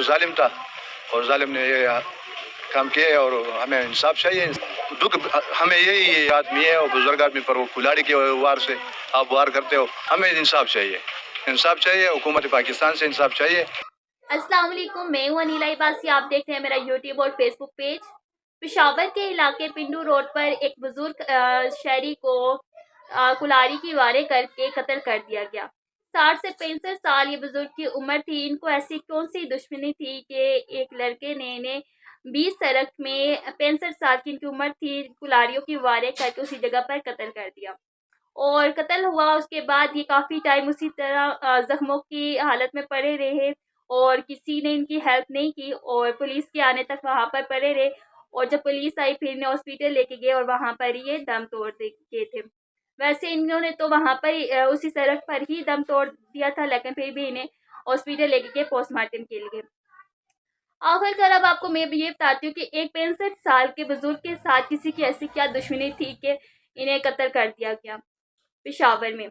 वो जालिम था और जालिम ने ये काम किए और हमें इंसाफ चाहिए। दुख हमें यही आदमी है और बुजुर्ग आदमी पर वो कुल्हाड़ी के वार से आप वार करते हो। हमें इंसाफ चाहिए, इंसाफ चाहिए, हुकूमत पाकिस्तान से इंसाफ चाहिए। अस्सलाम वालेकुम, मैं हूं अनीला इबासी। आप देख रहे हैं मेरा यूट्यूब और फेसबुक पेज। पेशावर के इलाके पिंडू रोड पर एक बुजुर्ग शहरी को कुल्हाड़ी की वारें करके कत्ल कर दिया गया। 60 से 65 साल ये बुजुर्ग की उम्र थी। इनको ऐसी कौन सी दुश्मनी थी कि एक लड़के ने इन्हें 20 सड़क में 65 साल की इनकी उम्र थी, कुल्हाड़ियों की वारें करके उसी जगह पर कत्ल कर दिया। और कत्ल हुआ उसके बाद ये काफ़ी टाइम उसी तरह ज़ख्मों की हालत में पड़े रहे और किसी ने इनकी हेल्प नहीं की और पुलिस के आने तक वहाँ पर पड़े रहे। और जब पुलिस आई फिर इन्हें हॉस्पिटल लेके गए और वहाँ पर ये दम तोड़ गए थे। वैसे इन्होंने तो वहाँ पर उसी सड़क पर ही दम तोड़ दिया था, लेकिन फिर भी इन्हें हॉस्पिटल लेके गए पोस्टमार्टम के लिए। आखिरकार अब आपको मैं ये बताती हूँ कि एक 65 साल के बुजुर्ग के साथ किसी की ऐसी क्या दुश्मनी थी कि इन्हें कत्ल कर दिया गया पेशावर में।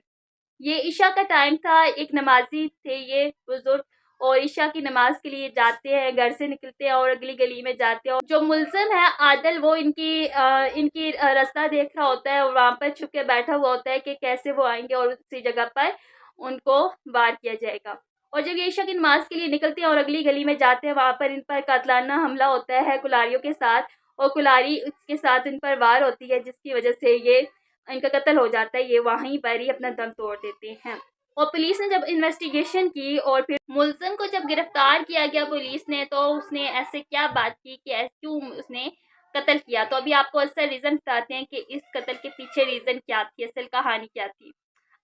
ये ईशा का टाइम था, एक नमाजी थे ये बुजुर्ग और ईशा की नमाज के लिए जाते हैं, घर से निकलते हैं और अगली गली में जाते हैं। और जो मुल्ज़िम है आदिल, वो इनकी रास्ता देख रहा होता है और वहाँ पर छुप के बैठा हुआ होता है कि कैसे वो आएंगे और उसी जगह पर उनको वार किया जाएगा। और जब ये ईशा की नमाज के लिए निकलते हैं और अगली गली में जाते हैं, वहाँ पर इन पर कातलाना हमला होता है कुल्हाड़ियों के साथ और कुल्हाड़ी के साथ इन पर वार होती है, जिसकी वजह से ये इनका कत्ल हो जाता है। ये वहीं पर ही अपना दम तोड़ देते हैं। और पुलिस ने जब इन्वेस्टिगेशन की और फिर मुल्ज़िम को जब गिरफ्तार किया गया पुलिस ने, तो उसने ऐसे क्या बात की कि क्यों उसने कत्ल किया। तो अभी आपको असल रीज़न बताते हैं कि इस कत्ल के पीछे रीज़न क्या थी, असल कहानी क्या थी।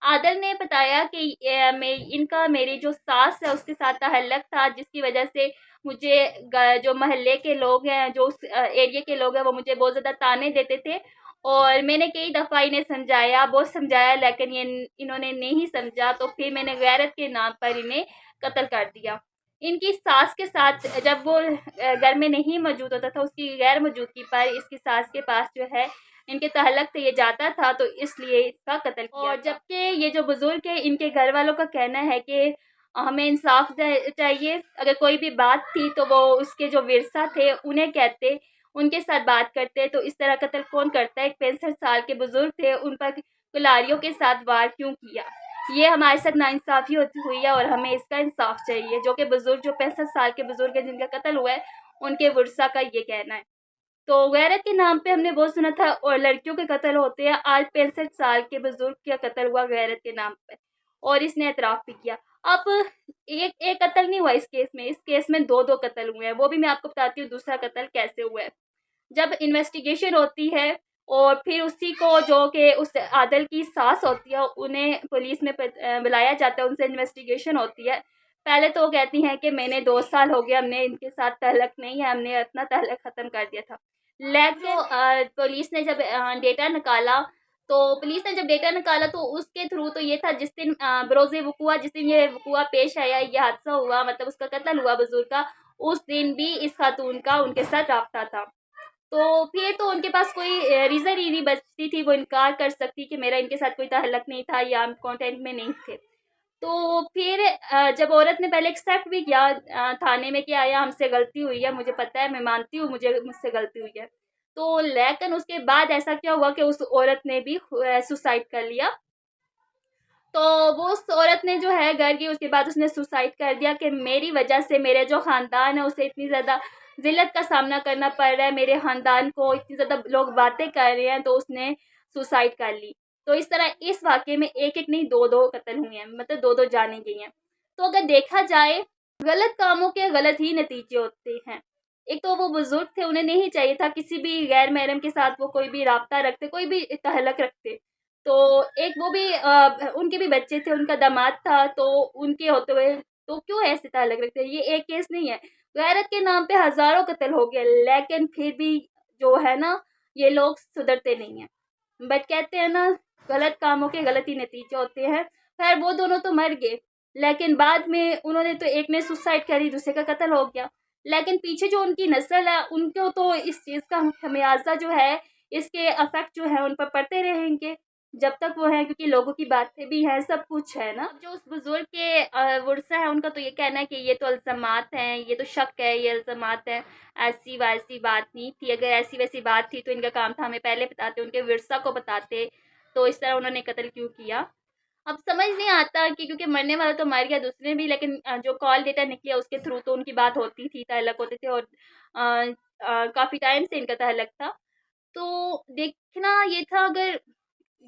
आदिल ने बताया कि इनका मेरी जो सास है उसके साथ ताल्लुक़ था, जिसकी वजह से मुझे जो मोहल्ले के लोग हैं, जो उस एरिया के लोग हैं, वो मुझे बहुत ज़्यादा ताने देते थे। और मैंने कई दफ़ा इन्हें समझाया, बहुत समझाया, लेकिन इन्होंने नहीं समझा। तो फिर मैंने गैरत के नाम पर इन्हें कत्ल कर दिया। इनकी सास के साथ जब वो घर में नहीं मौजूद होता था, उसकी गैर मौजूदगी पर इसकी सास के पास जो है इनके तहल्लुक़ से ये जाता था, तो इसलिए इसका कत्ल किया। और जबकि ये जो बुज़ुर्ग है, इनके घर वालों का कहना है कि हमें इंसाफ चाहिए। अगर कोई भी बात थी तो वो उसके जो विरसा थे उन्हें कहते, उनके साथ बात करते। तो इस तरह कत्ल कौन करता है? एक 65 साल के बुज़ुर्ग थे, उन पर कुल्हाड़ियों के साथ वार क्यों किया? ये हमारे साथ नाइंसाफ़ी हुई है और हमें इसका इंसाफ चाहिए। जो कि बुज़ुर्ग, जो 65 साल के बुज़ुर्ग हैं जिनका कत्ल हुआ है, उनके विरसा का ये कहना है। तो गैरत के नाम पे हमने बहुत सुना था और लड़कियों के कत्ल होते हैं। आज 65 साल के बुजुर्ग का कत्ल हुआ गैरत के नाम पे और इसने एतराफ़ भी किया। अब एक कत्ल नहीं हुआ इस केस में दो कत्ल हुए हैं। वो भी मैं आपको बताती हूँ दूसरा कत्ल कैसे हुआ है। जब इन्वेस्टिगेशन होती है और फिर उसी को, जो कि उस आदिल की सास होती है, उन्हें पुलिस में बुलाया जाता है, उनसे इन्वेस्टिगेशन होती है। पहले तो वो कहती हैं कि मैंने 2 साल हो गए, हमने इनके साथ तहल्लुक़ नहीं है, हमने अपना तहल्लुक़ ख़त्म कर दिया था। लेकिन पुलिस ने जब डेटा निकाला, तो उसके थ्रू तो ये था जिस दिन बरोज़े वक़ूआ, जिस दिन ये वक़ूआ पेश आया, ये हादसा हुआ, मतलब उसका कत्ल हुआ बुज़ुर्ग का, उस दिन भी इस खातून का उनके साथ राब्ता था। तो फिर तो उनके पास कोई रीज़न ही नहीं बचती थी, वो इनकार कर सकती कि मेरा इनके साथ कोई ताल्लुक़ नहीं था या हम कॉन्टैक्ट में नहीं थे। तो फिर जब औरत ने पहले एक्सेप्ट भी किया थाने में कि आया हमसे गलती हुई है, मुझे पता है, मैं मानती हूँ मुझसे गलती हुई है। तो लेकिन उसके बाद ऐसा क्या हुआ कि उस औरत ने भी सुसाइड कर लिया। तो वो उस औरत ने जो है घर की, उसके बाद उसने सुसाइड कर दिया कि मेरी वजह से मेरे जो ख़ानदान है उसे इतनी ज़्यादा ज़िल्लत का सामना करना पड़ रहा है, मेरे ख़ानदान को इतनी ज़्यादा लोग बातें कर रहे हैं, तो उसने सुसाइड कर ली। तो इस तरह इस वाक़ये में एक-एक नहीं 2-2 कत्ल हुए हैं, मतलब 2-2 जानें गई हैं। तो अगर देखा जाए, गलत कामों के गलत ही नतीजे होते हैं। एक तो वो बुज़ुर्ग थे, उन्हें नहीं चाहिए था किसी भी गैर महरम के साथ वो कोई भी राब्ता रखते, कोई भी तहल्लुक़ रखते। तो एक वो भी उनके भी बच्चे थे, उनका दामाद था, तो उनके होते हुए तो क्यों ऐसे ताल्लुक़ रखते हैं? ये एक केस नहीं है। गैरत के नाम पे हज़ारों कत्ल हो गए, लेकिन फिर भी जो है ना, ये लोग सुधरते नहीं हैं। बट कहते हैं ना, गलत कामों के गलत ही नतीजे होते हैं। ख़ैर वो दोनों तो मर गए, लेकिन बाद में उन्होंने तो, एक ने सुसाइड करी, दूसरे का कत्ल हो गया। लेकिन पीछे जो उनकी नस्ल है, उनको तो इस चीज़ का खमियाज़ा जो है, इसके इफ़ेक्ट जो है उन पर पड़ते रहेंगे। जब तक वो है, क्योंकि लोगों की बातें भी हैं, सब कुछ है ना। अब जो उस बुजुर्ग के वर्सा है, उनका तो ये कहना है कि ये तो इल्ज़ामात हैं, ये तो शक है, ये इल्ज़ामात है, ऐसी वैसी बात नहीं थी। अगर ऐसी वैसी बात थी तो इनका काम था हमें पहले बताते, उनके विरसा को बताते, तो इस तरह उन्होंने कत्ल क्यों किया। अब समझ नहीं आता कि क्योंकि मरने वाला तो मर गया, दूसरे भी, लेकिन जो कॉल डेटा निकला उसके थ्रू तो उनकी बात होती थी, तहल्लुक होते थे, और काफ़ी टाइम से इनका तहल्लुक था। तो देखना ये था, अगर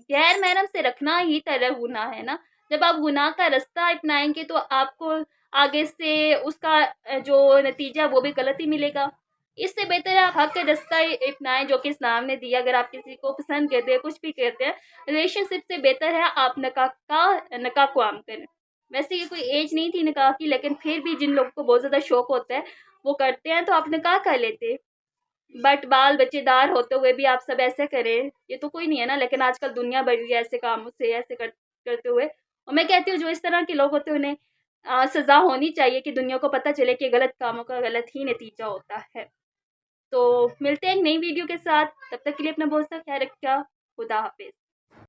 गैर महरम से रखना ही तरह गुनाह है ना। जब आप गुनाह का रास्ता अपनाएँगे तो आपको आगे से उसका जो नतीजा वो भी गलत ही मिलेगा। इससे बेहतर है आप हक का रास्ता अपनाएँ जो कि इस्लाम ने दिया। अगर आप किसी को पसंद करते हैं, कुछ भी करते हैं, रिलेशनशिप से बेहतर है आप निकाह को आम करें। वैसे ये कोई एज नहीं थी निकाह की, लेकिन फिर भी जिन लोगों को बहुत ज़्यादा शौक होता है, वो करते हैं, तो आप निकाह कर लेते। बट बाल बच्चेदार होते हुए भी आप सब ऐसे करें, ये तो कोई नहीं है ना। लेकिन आजकल दुनिया बढ़ गई है ऐसे कामों से, ऐसे करते हुए। और मैं कहती हूँ जो इस तरह के लोग होते हैं उन्हें सज़ा होनी चाहिए कि दुनिया को पता चले कि गलत कामों का गलत ही नतीजा होता है। तो मिलते हैं एक नई वीडियो के साथ, तब तक के लिए अपना बहुत सा ख्याल रखिएगा। खुदा हाफ़िज़।